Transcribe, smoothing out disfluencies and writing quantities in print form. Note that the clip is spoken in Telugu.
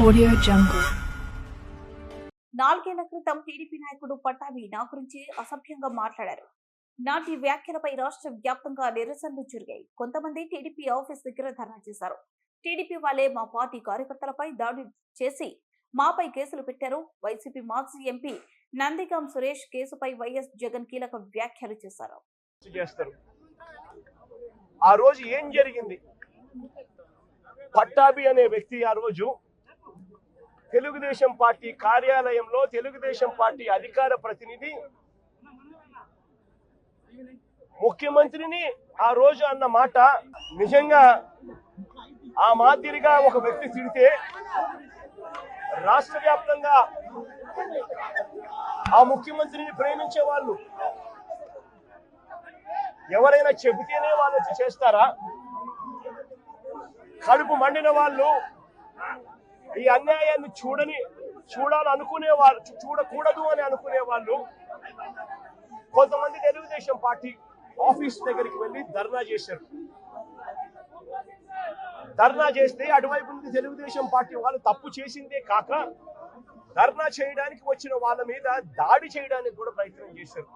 Audio Jungle. నాలుగేళ్ల క్రితం టీడీపీ నాయకుడు పట్టాభి నా గురించి అసభ్యంగా మాట్లాడారు. నాటి వ్యాఖ్యలపై రాష్ట్ర వ్యాప్తంగా నిరసనలు జరిగాయి. కొంతమంది టీడీపీ ఆఫీస్ దగ్గర ధర్నా చేశారు. టీడీపీ వాళ్ళే మా పార్టీ కార్యకర్తలపై దాడి చేసి మాపై కేసులు పెట్టారు. వైసీపీ మాజీ ఎంపీ నందిగాం సురేష్ కేసుపై వైఎస్ జగన్ కీలక వ్యాఖ్యలు చేశారు. ఆ రోజు ఏం జరిగింది? పట్టాభి అనే వ్యక్తి ఆ రోజు తెలుగుదేశం పార్టీ కార్యాలయంలో తెలుగుదేశం పార్టీ అధికార ప్రతినిధి ముఖ్యమంత్రిని ఆ రోజు అన్న మాట నిజంగా ఆ మాదిరిగా ఒక వ్యక్తి తిడితే రాష్ట్ర వ్యాప్తంగా ఆ ముఖ్యమంత్రిని ప్రేమించే వాళ్ళు ఎవరైనా చెబితేనే వాళ్ళు వచ్చి చేస్తారా? కడుపు మండిన వాళ్ళు ఈ అన్యాయాన్ని చూడాలనుకునే వాళ్ళు, చూడకూడదు అని అనుకునే వాళ్ళు కొంతమంది తెలుగుదేశం పార్టీ ఆఫీస్ దగ్గరికి వెళ్ళి ధర్నా చేశారు. ధర్నా చేస్తే అటువైపు నుంచి తెలుగుదేశం పార్టీ వాళ్ళు తప్పు చేసిందే కాక ధర్నా చేయడానికి వచ్చిన వాళ్ళ మీద దాడి చేయడానికి కూడా ప్రయత్నం చేశారు.